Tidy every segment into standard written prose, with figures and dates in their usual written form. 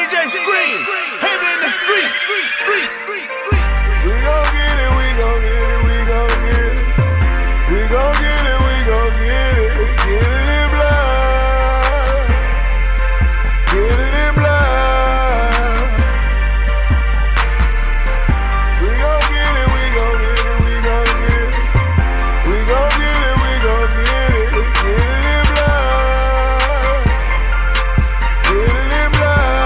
DJ Scream, heavy in the streets. We gon' get it, we gon' get it, we gon' get it. We gon' get it, we gon' get it. Get it in blood. Get it in blood. We gon' get it, we gon' get it, we gon' get it. We gon' get it, we gon' get it. Get it in blood. Get it in blood.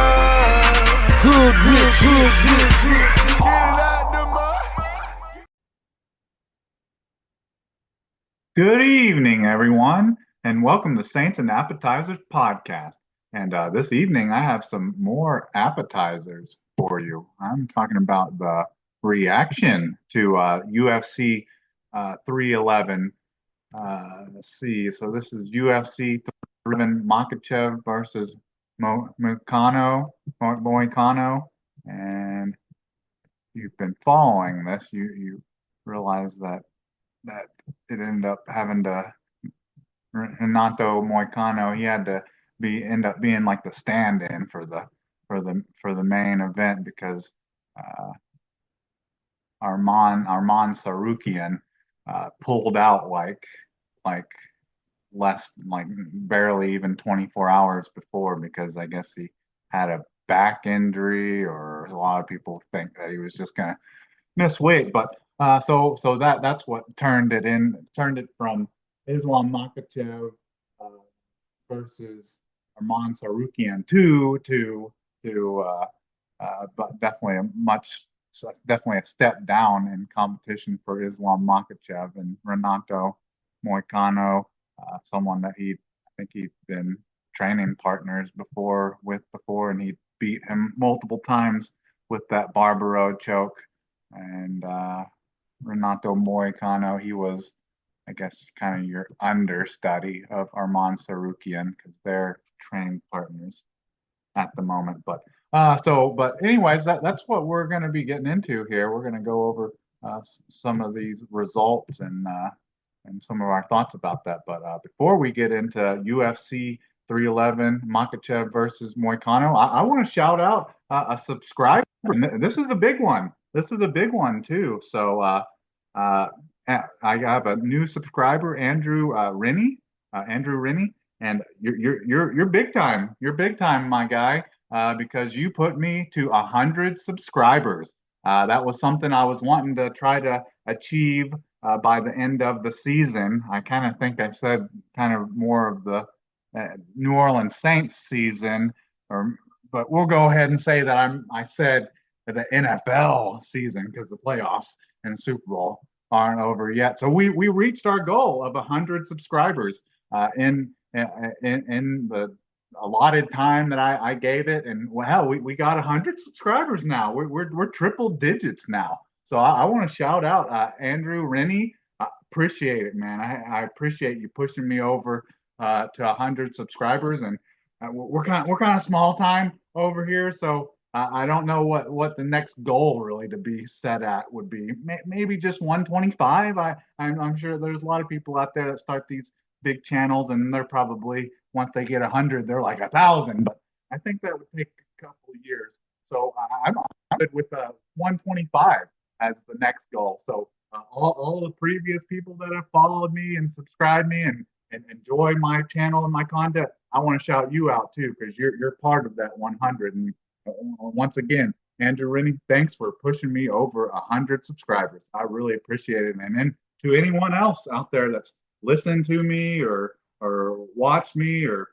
Hood rich. Get it out the mud. Good evening, everyone, and welcome to Saints and Appetizers podcast. And this evening, I have some more appetizers for you. I'm talking about the reaction to UFC 311. Let's see. So this is UFC 311 Makhachev versus Moicano. And you've been following this, you realize that it ended up having to Renato Moicano. He had to end up being like the stand-in for the main event because Arman Sarukian pulled out like barely even 24 hours before because I guess he had a back injury, or a lot of people think that he was just gonna miss weight, but so that's what turned it from Islam Makhachev versus Arman Sarukian but definitely a step down in competition for Islam Makhachev and Renato Moicano, someone that I think he'd been training partners before, and he beat him multiple times with that Barbaro choke. And Renato Moicano, he was, I guess, kind of your understudy of Arman Sarukian because they're training partners at the moment. But anyways, that's what we're going to be getting into here. We're going to go over some of these results and some of our thoughts about that. But before we get into UFC 311 Makhachev versus Moicano, I want to shout out a subscriber. This is a big one. This is a big one too. So I have a new subscriber, Andrew Rennie. And you're big time. You're big time, my guy, because you put me to 100 subscribers. That was something I was wanting to try to achieve by the end of the season. I kind of think I said kind of more of the New Orleans Saints season, but we'll go ahead and say that I said the NFL season because the playoffs and Super Bowl aren't over yet. So we reached our goal of 100 subscribers in the allotted time that I gave it, and wow, we got 100 subscribers now. We're triple digits now. So I want to shout out Andrew Rennie. Appreciate it, man. I appreciate you pushing me over to 100 subscribers, and we're kind of small time over here, so I don't know what the next goal really to be set at would be. Maybe just 125. I'm sure there's a lot of people out there that start these big channels, and they're probably, once they get 100, they're like 1,000. But I think that would take a couple of years. So I'm good with 125 as the next goal. So all the previous people that have followed me and subscribed me and enjoy my channel and my content, I want to shout you out too, because you're part of that 100. And once again, Andrew Rennie, thanks for pushing me over 100 subscribers. I really appreciate it. And then to anyone else out there that's listened to me or watched me or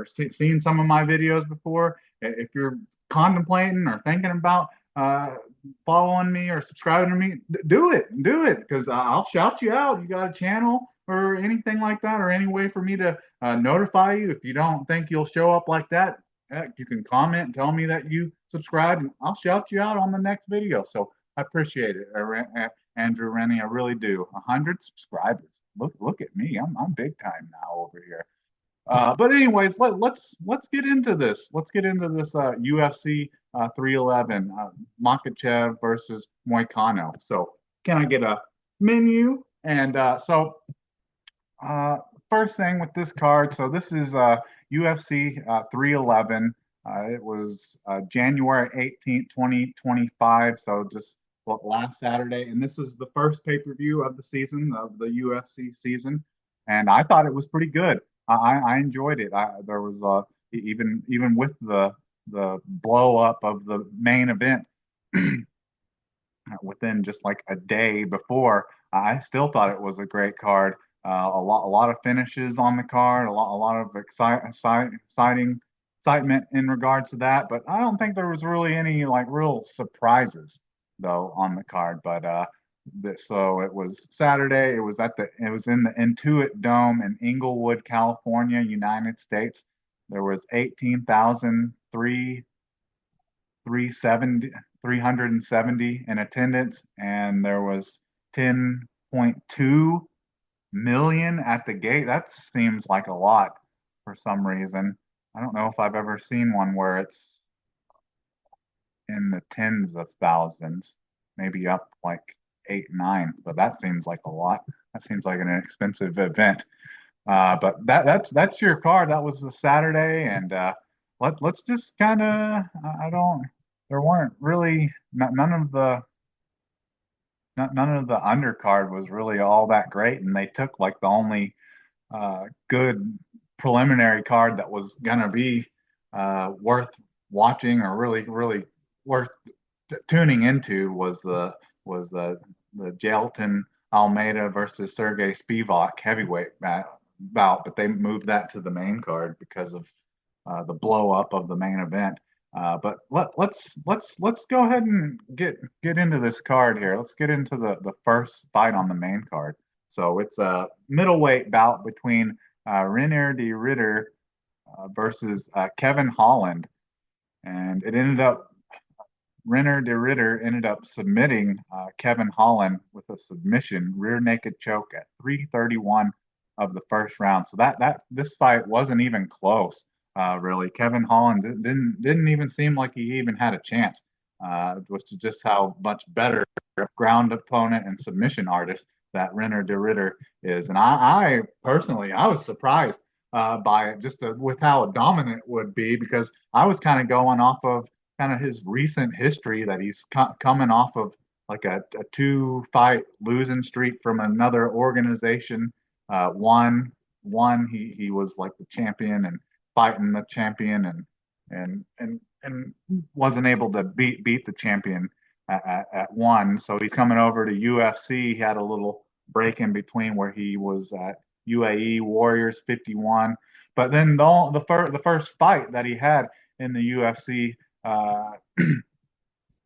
seen some of my videos before, if you're contemplating or thinking about following me or subscribing to me, do it because I'll shout you out. You got a channel or anything like that, or any way for me to notify you. If you don't think you'll show up like that, you can comment and tell me that you subscribed, and I'll shout you out on the next video. So I appreciate it, Andrew Rennie. I really do. 100 subscribers. Look at me. I'm big time now over here. But anyways, let's get into this. Let's get into this UFC 311 Makhachev versus Moicano. So can I get a menu? And first thing with this card, so this is UFC 311 It was January 18th, 2025. So just what, last Saturday. And this is the first pay-per-view of the season, of the UFC season. And I thought it was pretty good. I enjoyed it. There was even with the blow up of the main event within just like a day before, I still thought it was a great card. A lot of finishes on the card, a lot of excitement in regards to that. But I don't think there was really any like real surprises though on the card. But so it was Saturday. It was in the Intuit Dome in Inglewood, California, United States. There was 18,003 370 in attendance, and there was 10.2 million at the gate. That seems like a lot for some reason. I don't know if I've ever seen one where it's in the tens of thousands, maybe up like 8, 9, but that seems like a lot. That seems like an expensive event. But that's your card. That was the Saturday, and let's just kind of I don't. There weren't really none of the undercard was really all that great, and they took like the only good preliminary card that was gonna be worth watching or really worth tuning into was the Jailton Almeida versus Sergey Spivak heavyweight bout, but they moved that to the main card because of the blow up of the main event. But let's go ahead and get into this card here. Let's get into the first fight on the main card. So it's a middleweight bout between Reinier de Ridder versus Kevin Holland, and it ended up Reinier de Ridder ended up submitting Kevin Holland with a submission rear naked choke at 3:31 of the first round. So that this fight wasn't even close, really. Kevin Holland didn't even seem like he even had a chance, which is just how much better ground opponent and submission artist that Reinier de Ridder is. And I personally, I was surprised by it just with how dominant would be, because I was kind of going off of kind of his recent history that he's coming off of like a 2 fight losing streak from another organization. One he was like the champion and fighting the champion, and wasn't able to beat the champion at one. So he's coming over to UFC. He had a little break in between where he was at UAE Warriors 51. But then the first fight that he had in the UFC, uh,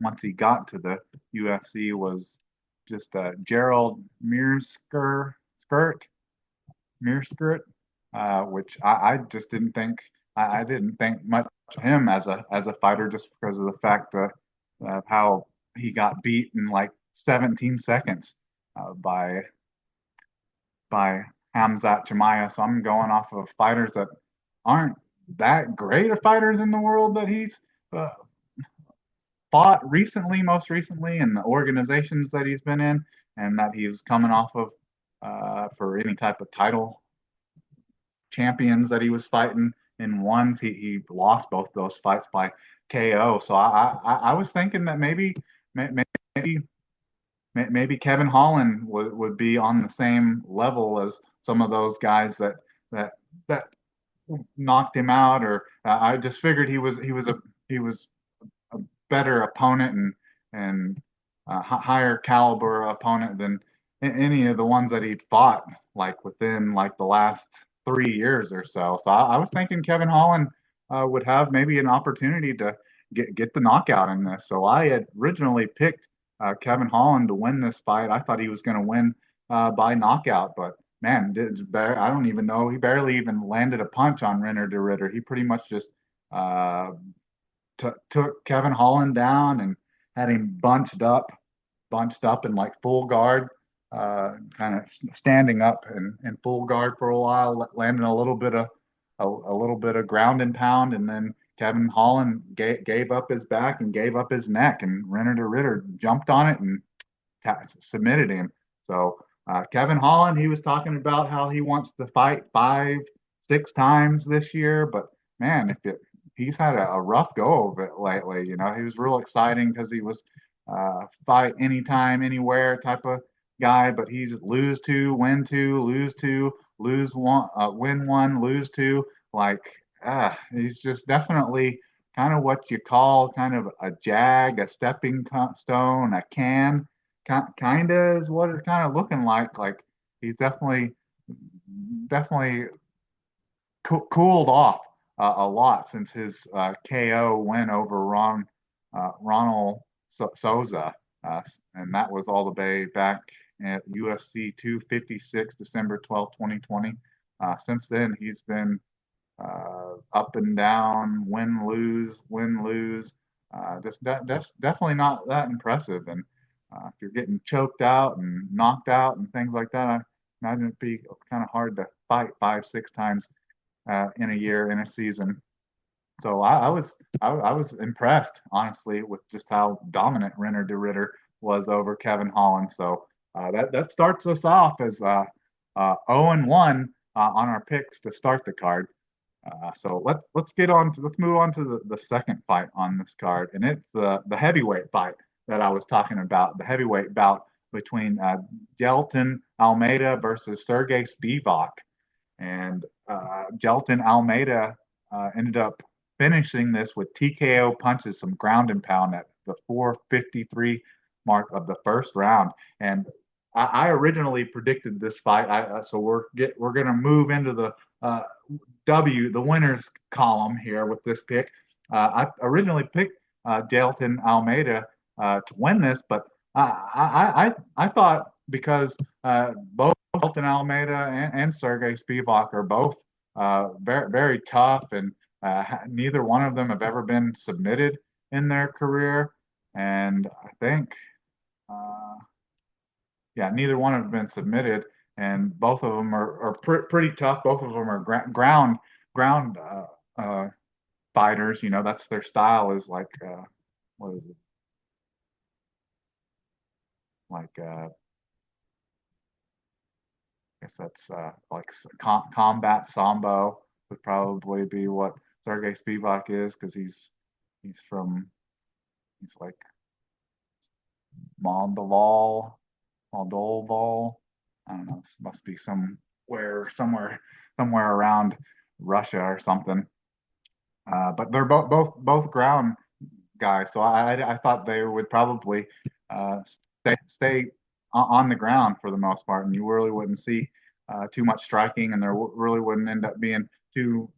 once he got to the UFC, was just Gerald Mearskirt, which I just didn't think I didn't think much of him as a fighter, just because of the fact of how he got beat in like 17 seconds by Hamzat Chimaev. So I'm going off of fighters that aren't that great of fighters in the world that he's uh, fought recently, most recently, and the organizations that he's been in, and that he's coming off of for any type of title champions that he was fighting. In ones, he lost both those fights by KO. So I was thinking that maybe maybe Kevin Holland would be on the same level as some of those guys that that knocked him out. Or I just figured he was a better opponent and higher caliber opponent than any of the ones that he'd fought like within like the last 3 years or so. So I was thinking Kevin Holland would have maybe an opportunity to get the knockout in this. So I had originally picked Kevin Holland to win this fight. I thought he was going to win by knockout, but man, I don't even know. He barely even landed a punch on Reinier de Ridder. He pretty much just uh, took Kevin Holland down and had him bunched up in like full guard, kind of standing up in full guard for a while, landing a little bit of ground and pound, and then Kevin Holland gave up his back and gave up his neck, and Reinier de Ridder jumped on it and submitted him. So Kevin Holland, he was talking about how he wants to fight 5, 6 times this year, but man, he's had a rough go of it lately. He was real exciting because he was fight anytime, anywhere type of guy, but he's lose two, win two, lose two, lose one, win one, lose two. Like, he's just definitely kind of what you call kind of a jag, a stepping stone, a can. Kind of is what it's kind of looking like. Like he's definitely cooled off a lot since his KO win over Ronald Souza, and that was all the way back at UFC 256, December 12th, 2020. Since then, he's been up and down, win lose. Definitely not that impressive. And if you're getting choked out and knocked out and things like that, I imagine it'd be kind of hard to fight 5, 6 times in a year, in a season. So I was impressed, honestly, with just how dominant Renner de Ritter was over Kevin Holland. So that starts us off as 0-1 on our picks to start the card. So let's move on to the second fight on this card, and it's the heavyweight fight that I was talking about, the heavyweight bout between Jelton Almeida versus Sergey Spivak. And Jelton Almeida ended up finishing this with TKO punches, some ground and pound at the 4:53 mark of the first round. And I originally predicted this fight. So we're gonna move into the the winners column here with this pick. I originally picked Jelton Almeida to win this, but I thought because both Hilton Almeida and Sergey Spivak are both very very tough, and neither one of them have ever been submitted in their career. And I think, yeah, neither one have been submitted, and both of them are pretty tough. Both of them are ground fighters. That's their style. Is like what is it? Like guess that's like combat sambo would probably be what Sergey Spivak is, because he's from he's like Moldoval, Moldoval. I don't know. This must be somewhere around Russia or something. But they're both ground guys, so I thought they would probably stay on the ground for the most part, and you really wouldn't see too much striking, and there really wouldn't end up being too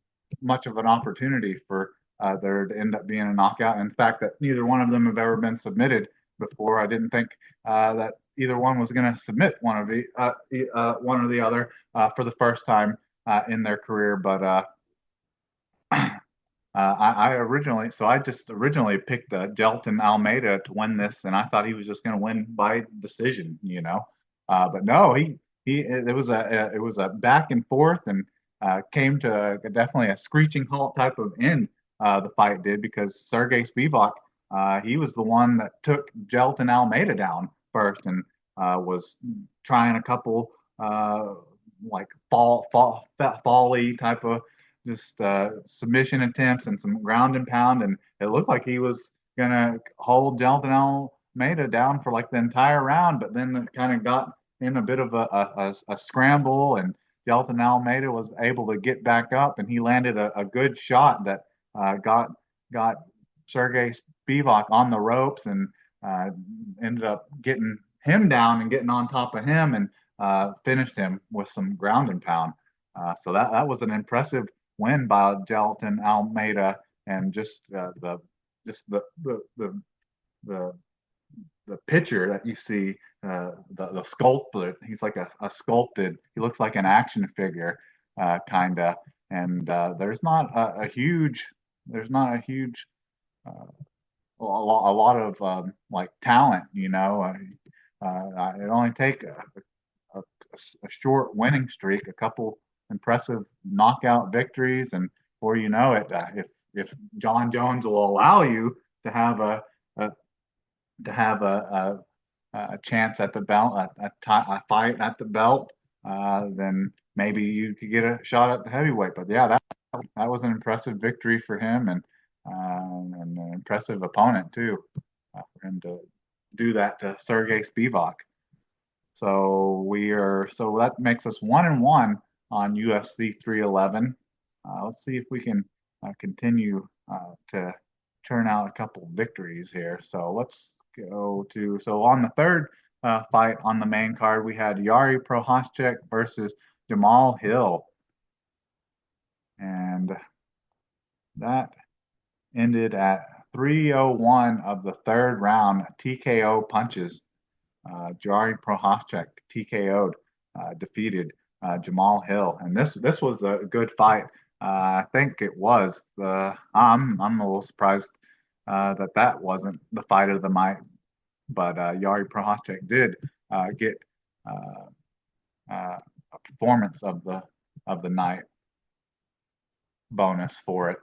much of an opportunity for there to end up being a knockout. And the fact that neither one of them have ever been submitted before, I didn't think that either one was going to submit one or the other for the first time in their career. But I just originally picked Jelton Almeida to win this, and I thought he was just going to win by decision. But no, it was a back and forth, and came to definitely a screeching halt type of end. The fight did, because Sergey Spivak, he was the one that took Jelton Almeida down first, and was trying a couple like folly type of just submission attempts and some ground and pound, and it looked like he was gonna hold Jelton Almeida down for like the entire round, but then it kind of got in a bit of a scramble, and Jelton Almeida was able to get back up, and he landed a good shot that got Sergey Spivak on the ropes, and ended up getting him down and getting on top of him, and finished him with some ground and pound. So that was an impressive win by Jelton Almeida, and just the the picture that you see, the sculpted. He's like a sculpted. He looks like an action figure, kinda. And there's not a huge a lot of like talent. It only take a, a short winning streak, a couple impressive knockout victories, and before you know it, if John Jones will allow you to have a to have a chance at the belt, a fight at the belt, then maybe you could get a shot at the heavyweight. But yeah, that that was an impressive victory for him, and an impressive opponent too, for him to do that to Sergey Spivak. So that makes us 1-1 on UFC 311. Let's see if we can continue to turn out a couple victories here. So let's go to on the third fight on the main card, we had Yari Prohaschek versus Jamal Hill, and that ended at 3:01 of the third round, TKO punches. Jari Prohaschek TKO'd, defeated Jamal Hill, and this was a good fight. I think it was the. I'm a little surprised that wasn't the fight of the night, but Jari Prohaschek did get a performance of the night bonus for it,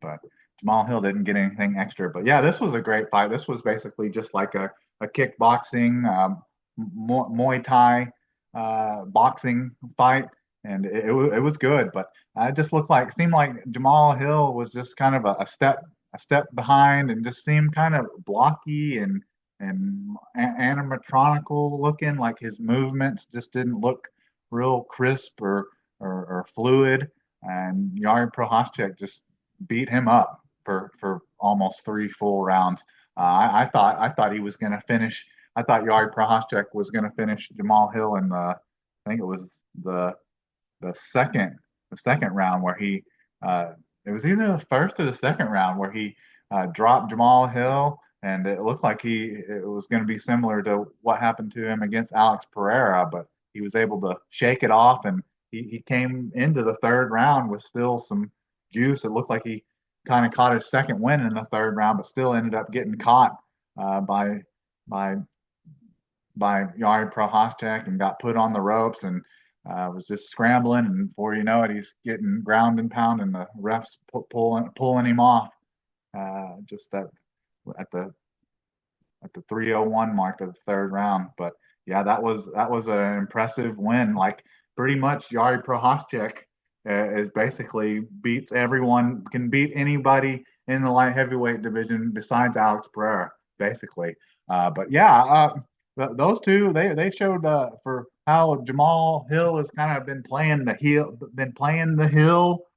but Jamal Hill didn't get anything extra. But yeah, this was a great fight. This was basically just like a kickboxing, Muay Thai boxing fight, and it was good. But it just seemed like Jamal Hill was just kind of a step behind, and just seemed kind of blocky and animatronical looking. Like his movements just didn't look real crisp or fluid. And Yari Prohaschek just beat him up for almost 3 full rounds. I thought he was going to finish. I thought Yari Prohaschek was going to finish Jamal Hill in I think it was the second round where he it was either the first or the second round where he dropped Jamal Hill, and it looked like it was going to be similar to what happened to him against Alex Pereira, but he was able to shake it off, and he came into the third round with still some juice. It looked like he kind of caught his second win in the third round, but still ended up getting caught by Yari Prohaschek and got put on the ropes, and was just scrambling. And before you know it, he's getting ground and pound, and the refs pulling him off just at the 3:01 mark of the third round. But yeah, that was an impressive win. Like pretty much Yari Prohaschek is basically beats everyone, can beat anybody in the light heavyweight division besides Alex Pereira, basically. But yeah, those two they showed for how Jamal Hill has kind of been playing the hill,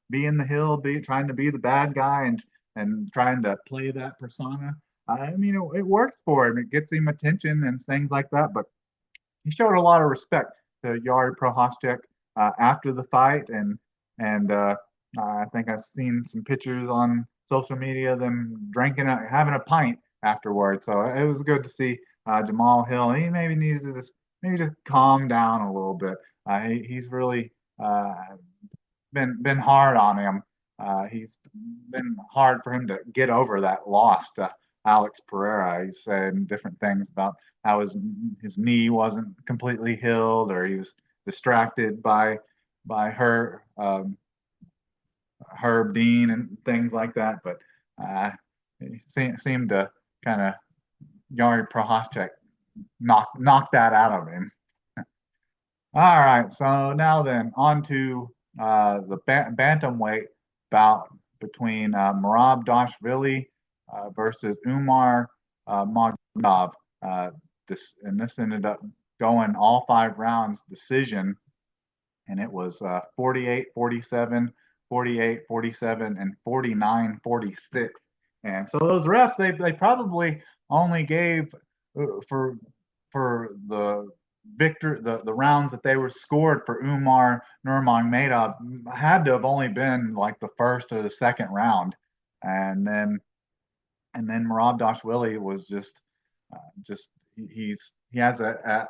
being the hill, trying to be the bad guy and trying to play that persona. I mean, it works for him. It gets him attention and things like that. But he showed a lot of respect to Yari Prohaschek after the fight, and I think I've seen some pictures on social media of them having a pint afterwards. So it was good to see Jamal Hill. He maybe needs to just calm down a little bit. He's really been hard on him. He's been hard for him to get over that loss to Alex Pereira. He said different things about how his knee wasn't completely healed, or he was distracted by Herb Dean and things like that. But it seemed to kind of Yari Prohaschek knock that out of him. All right, so now then on to the bantamweight bout between Merab Dashvili versus Umar Magomedov. This ended up going all 5 rounds decision, and it was 48-47, 48-47, and 49-46. And so those refs, they probably only gave for the the rounds that they were scored for Umar Nurmagomedov had to have only been like the first or the second round, and then Merab Dashvili was just he has a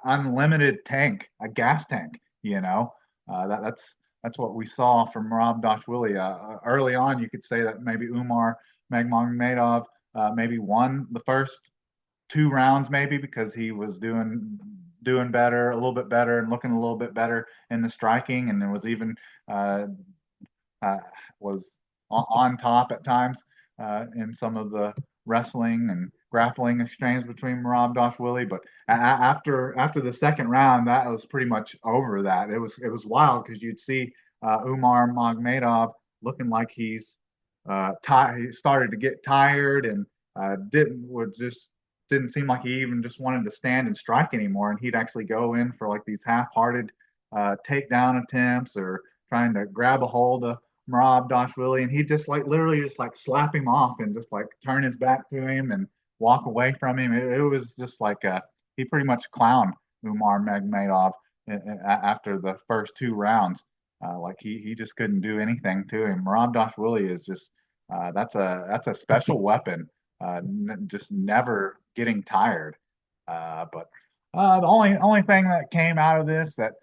unlimited tank, a gas tank. That's what we saw from Merab Dashvili. Early on, you could say that maybe Umar Magomedov maybe won the first 2 rounds, maybe because he was doing better, a little bit better, and looking a little bit better in the striking, and it was even was on top at times in some of the wrestling and grappling exchange between Merab Dashvili. But after the second round, that was pretty much over. That it was wild because you'd see Umar Magomedov looking like he's he started to get tired and didn't seem like he even just wanted to stand and strike anymore. And he'd actually go in for like these half-hearted takedown attempts or trying to grab a hold of Marab Dashvili, and he'd just like literally just like slap him off and just like turn his back to him and walk away from him. It was just like he pretty much clowned Umar Magomedov after the first 2 rounds. Like he just couldn't do anything to him. Marab Dashvili is just that's a special weapon. Just never getting tired. But the only thing that came out of this that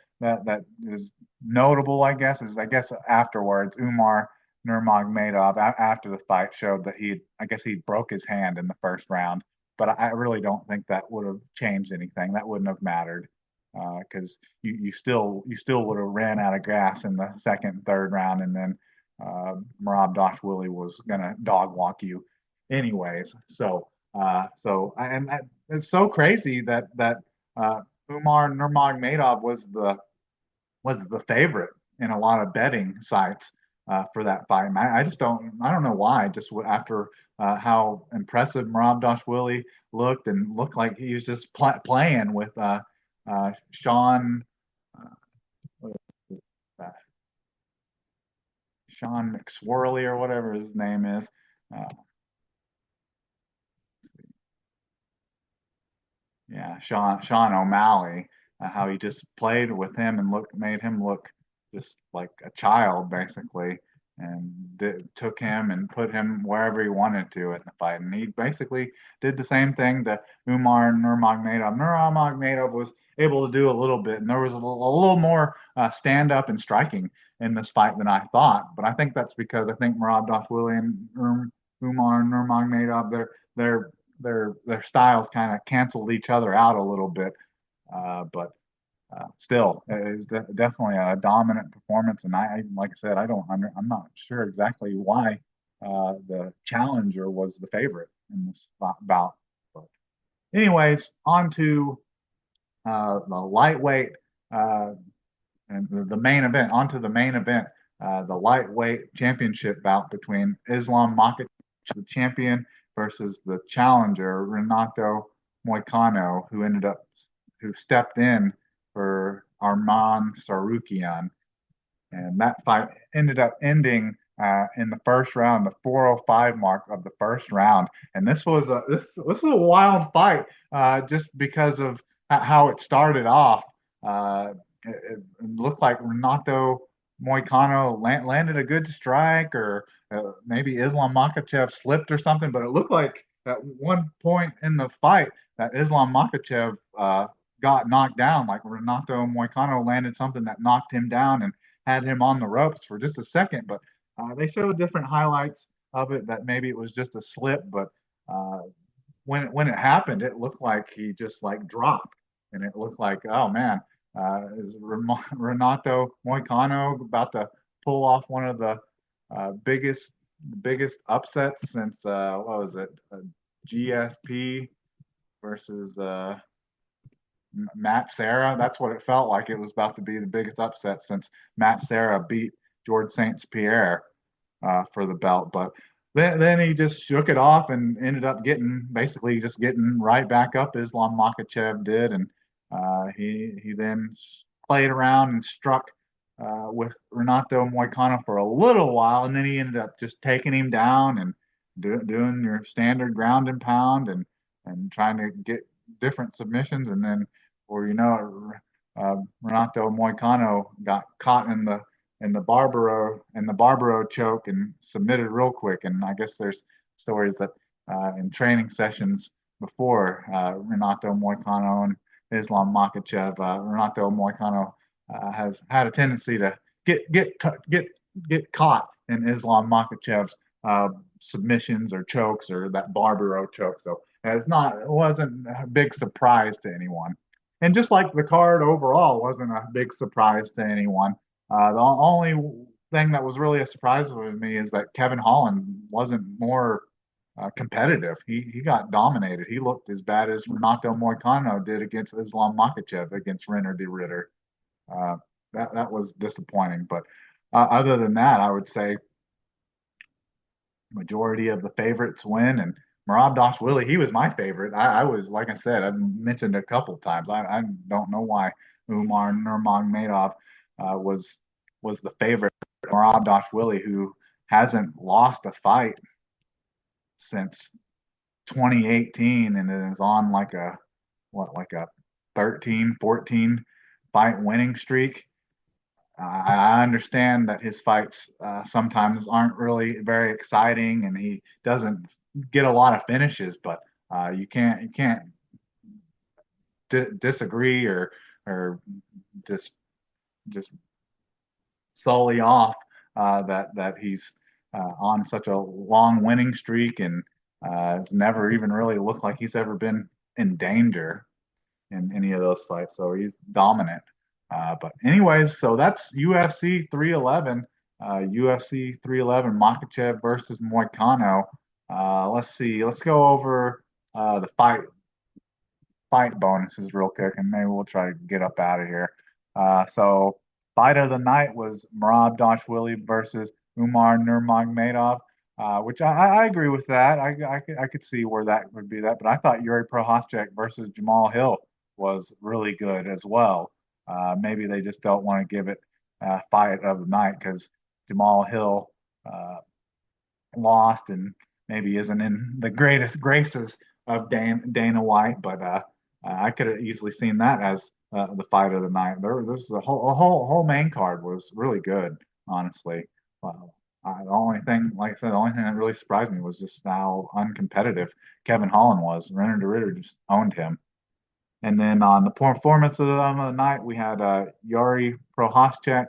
is notable, I guess, is I guess afterwards, Umar Nurmagomedov after the fight showed that I guess he broke his hand in the first round. But I really don't think that would have changed anything. That wouldn't have mattered because you still would have ran out of gas in the second and third round, and then Marab Dashvili was gonna dog walk you anyways. And it's so crazy that Umar Nurmagomedov was the favorite in a lot of betting sites for that fight. And I just don't know why. Just after how impressive Marab Dashvili looked like he was just playing with Sean uh, Sean McSwirly or whatever his name is. Uh, yeah, Sean O'Malley, how he just played with him and made him look just like a child basically, and took him and put him wherever he wanted to in the fight. And he basically did the same thing to Umar Nurmagomedov. Nurmagomedov was able to do a little bit, and there was a little more stand up and striking in this fight than I thought. But I think that's because I think Merab Dashvili and Umar Nurmagomedov, their styles kind of canceled each other out a little bit. But still, it is definitely a dominant performance. And like I said, I'm not sure exactly why the challenger was the favorite in this bout. But anyways, on to the lightweight and the main event. Onto the main event, the lightweight championship bout between Islam Makhachev, the champion, versus the challenger Renato Moicano, who stepped in for Arman Sarukian, and that fight ended up ending in the first round, the 4:05 mark of the first round. And this was a wild fight just because of how it started off. It looked like Renato Moicano landed a good strike, or maybe Islam Makhachev slipped or something. But it looked like at one point in the fight that Islam Makhachev got knocked down. Like Renato Moicano landed something that knocked him down and had him on the ropes for just a second. But they showed different highlights of it that maybe it was just a slip. But uh, when it happened, it looked like he just like dropped, and it looked like, oh man, is Renato Moicano about to pull off one of the biggest upsets since what was it, GSP versus Matt Serra? That's what it felt like. It was about to be the biggest upset since Matt Serra beat George St. Pierre for the belt. But then he just shook it off and ended up basically just getting right back up. Islam Makhachev did, and he then played around and struck with Renato Moicano for a little while, and then he ended up just taking him down and doing your standard ground and pound and trying to get different submissions. And then, or Renato Moicano got caught in the Barbaro choke and submitted real quick. And I guess there's stories that in training sessions before Renato Moicano and Islam Makhachev, Renato Moicano has had a tendency to get caught in Islam Makhachev's submissions or chokes or that Barbaro choke. So it wasn't a big surprise to anyone. And just like the card overall wasn't a big surprise to anyone. The only thing that was really a surprise with me is that Kevin Holland wasn't more competitive. He got dominated. He looked as bad as Renato Moicano did against Islam Makhachev against Renner de Ritter. That was disappointing. But Other than that, I would say majority of the favorites win. And Marab Dashwili, he was my favorite. I was, like I said, I've mentioned a couple times. I don't know why Umar Nurmagomedov was the favorite. Marab Dashwili, who hasn't lost a fight since 2018 and is on like a like a 13, 14 fight winning streak. I understand that his fights sometimes aren't really very exciting, and he doesn't get a lot of finishes. But you can't disagree or just just solely off that he's on such a long winning streak and has never even really looked like he's ever been in danger in any of those fights. So he's dominant. But anyways, so that's UFC 311. UFC 311 Makhachev versus Moicano. Let's see. Let's go over the fight bonuses real quick, and maybe we'll try to get up out of here. So fight of the night was Merab Dashwili versus Umar Nurmagomedov, which I agree with that. I could see where that would be that, but I thought Yuri Prohaschek versus Jamal Hill was really good as well. Maybe they just don't want to give it fight of the night because Jamal Hill uh, lost and maybe isn't in the greatest graces of Dana White, but I could have easily seen that as the fight of the night. There's a whole main card was really good, honestly. The only thing, like I said, the only thing that really surprised me was just how uncompetitive Kevin Holland was. Renner de Ritter just owned him. And then on the performance of the night, we had Yuri Prohaschek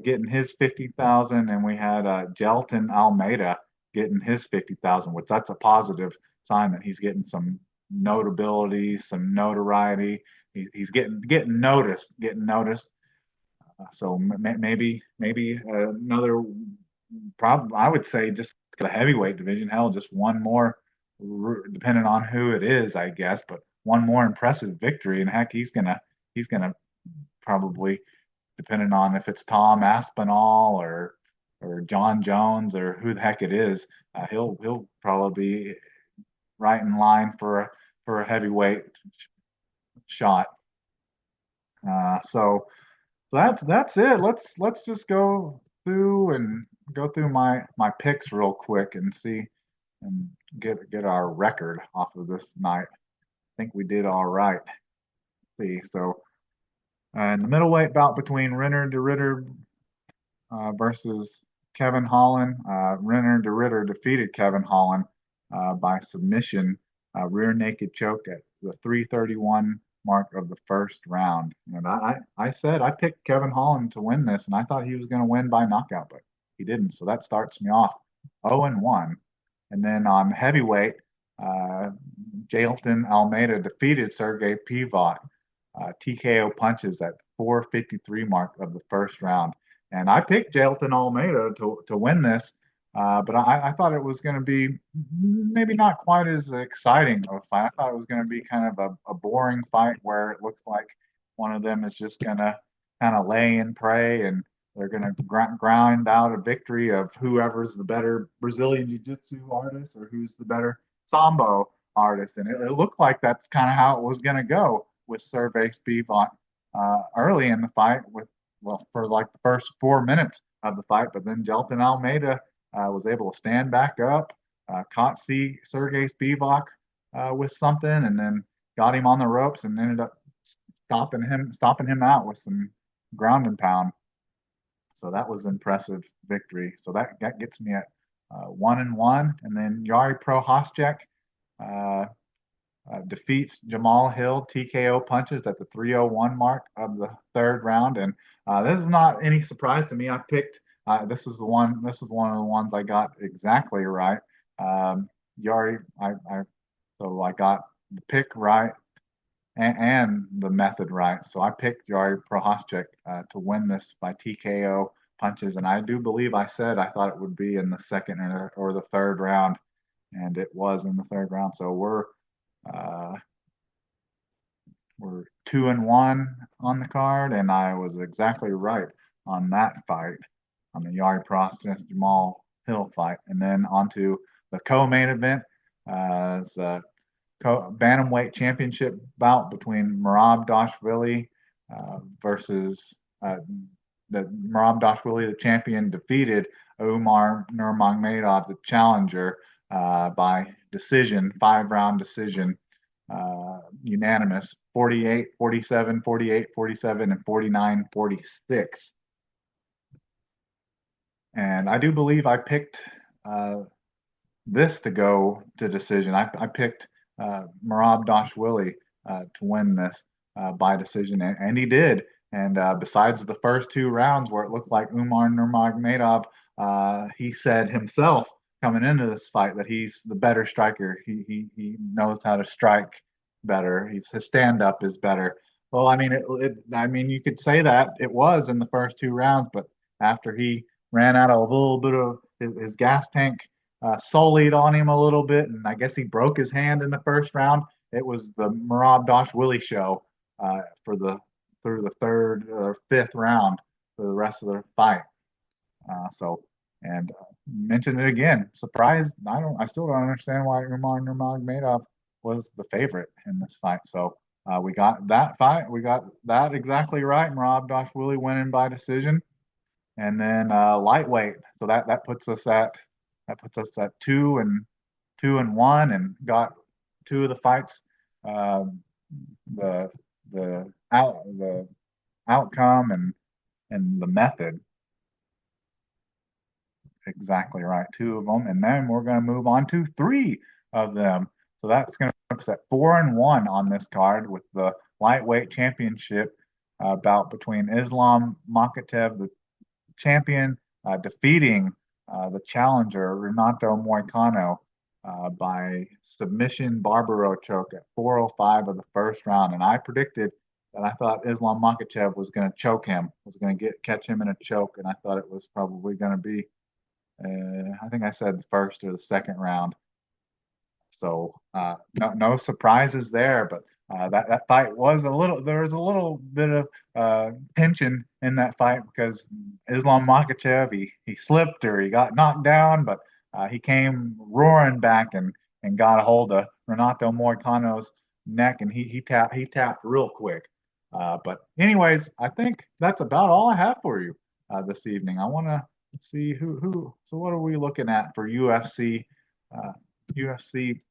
getting his 50,000, and we had Jelton Almeida getting his 50,000, which that's a positive sign that he's getting some notability, some notoriety. He's getting noticed, getting noticed. So maybe another problem. I would say just the heavyweight division. Hell, just one more, depending on who it is, I guess. But one more impressive victory, and heck, he's gonna probably, depending on if it's Tom Aspinall or John Jones or who the heck it is, he'll probably be right in line for a heavyweight shot. So that's it. Let's just go through my picks real quick and see and get our record off of this night. I think we did all right. See, so in the middleweight bout between Renner de Ritter versus Kevin Holland. Renner de Ritter defeated Kevin Holland by submission, rear naked choke at the 331 mark of the first round. And I said I picked Kevin Holland to win this, and I thought he was going to win by knockout, but he didn't. So that starts me off 0-1. And then on heavyweight, uh, Jailton Almeida defeated Sergey Pivot TKO punches at 453 mark of the first round. And I picked Jailton Almeida to win this, but I thought it was going to be maybe not quite as exciting of a fight. I thought it was going to be kind of a boring fight where it looks like one of them is just going to kind of lay and pray, and they're going to grind out a victory of whoever's the better Brazilian Jiu-Jitsu artist or who's the better Sambo artist. And it looked like that's kind of how it was going to go with Sergey Spivak early in the fight for like the first 4 minutes of the fight, but then Jelton Almeida was able to stand back up, caught Sergey Spivak with something, and then got him on the ropes and ended up stopping him out with some ground and pound. So that was an impressive victory. So that gets me at 1-1, and then Yari Prohaschek uh, defeats Jamal Hill TKO punches at the 301 mark of the third round. And this is not any surprise to me. I picked this is one of the ones I got exactly right. Yari, so I got the pick right and the method right. So I picked Yari Prohaschek to win this by TKO punches, and I do believe I said I thought it would be in the second or the third round, and it was in the third round. So uh, we're 2-1 on the card, and I was exactly right on that fight. on the Yari Prost Jamal Hill fight. And then onto the co-main event, it's a bantamweight championship bout between Merab Dashvili versus the Merab Dashvili, the champion, defeated Umar Nurmagomedov, the challenger, by decision, 5-round decision, unanimous, 48, 47, 48, 47, and 49, 46. And I do believe I picked this to go to decision. I picked Merab Dashvili to win this by decision, and he did. And besides the first 2 rounds where it looked like Umar Nurmagomedov, he said himself coming into this fight that he's the better striker. He knows how to strike better. His stand up is better. Well, I mean, I mean, you could say that it was in the first 2 rounds, but after he ran out of a little bit of his gas tank sullied on him a little bit, and I guess he broke his hand in the first round. It was the Merab Dashvili show through the 3rd or 5th round for the rest of the fight. And mentioned it again. Surprised. I still don't understand why Umar Nurmagomedov was the favorite in this fight. So we got that fight. We got that exactly right. Merab Dashvili winning by decision. And then lightweight. So that puts us at 2-1, and got 2 of the fights. The outcome and the method. Exactly right. 2 of them, and then we're going to move on to 3 of them. So that's going to put us at 4-1 on this card, with the lightweight championship bout between Islam Makhachev, the champion, defeating the challenger Renato Moicano by submission Barbaro choke at 4:05 of the first round. And I predicted that I thought Islam Makhachev was going to choke him, was going to catch him in a choke, and I thought it was probably going to be, I think I said the first or the second round. So no surprises there, but that fight was there was a little bit of tension in that fight, because Islam Makhachev, he slipped or he got knocked down, but he came roaring back and got a hold of Renato Moicano's neck, and he tapped real quick. But anyways, I think that's about all I have for you this evening. I want to see who. So what are we looking at for UFC? UFC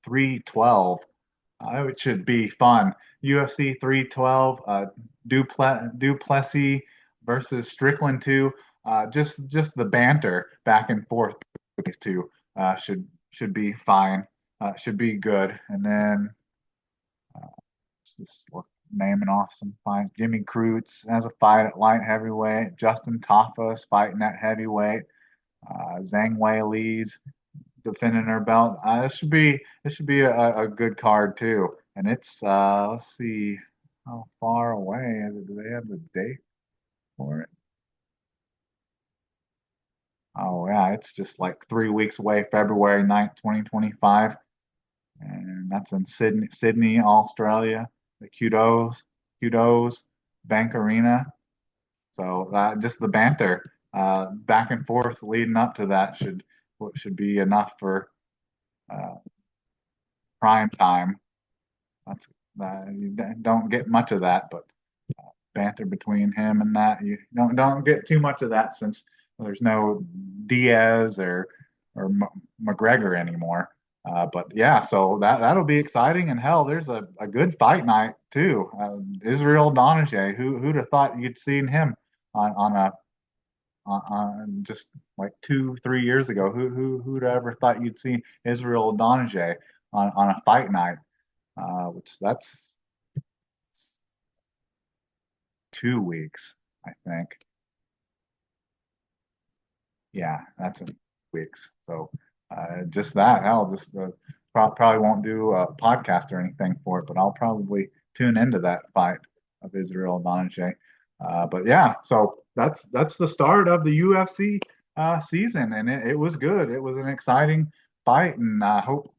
312. It should be fun. UFC 312. Duplessis versus Strickland 2. Just the banter back and forth with these two should be fine. Should be good. And then just naming off some fights. Jimmy Cruz has a fight at light heavyweight. Justin Tafa's fighting at heavyweight. Zhang Weili's defending her belt. This should be a good card too. And it's let's see how far away is it. Do they have the date for it? Oh yeah, it's just like 3 weeks away, February 9th, 2025. And that's in Sydney, Australia. The Kudos Bank Arena. So just the banter back and forth leading up to that should be enough for prime time. That's you don't get much of that, but banter between him and that you don't get too much of that, since there's no Diaz or McGregor anymore. But yeah, so that'll be exciting. And hell, there's a good fight night too. Israel Donajee, who'd have thought you'd seen him on just like 2-3 years ago? Who'd ever thought you'd see Israel Donajee on a fight night? Which that's 2 weeks, I think. Yeah, that's in weeks. So just that, hell, just probably won't do a podcast or anything for it, but I'll probably tune into that fight of Israel Donajee. But yeah, so that's the start of the UFC season, and it was good. It was an exciting fight, and I hope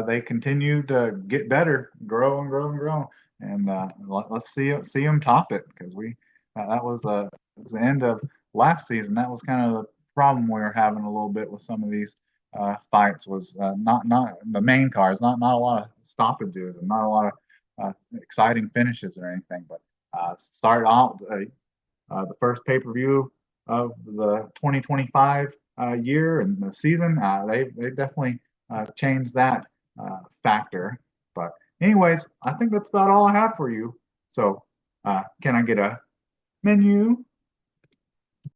they continue to get better, grow and grow and grow, and let's see them top it, because That was the end of last season. That was kind of the problem we were having a little bit with some of these fights was not the main cards, not a lot of stoppages and not a lot of exciting finishes or anything. But started out the first pay-per-view of the 2025 year and the season. They definitely changed that factor. But anyways, I think that's about all I have for you. So can I get a menu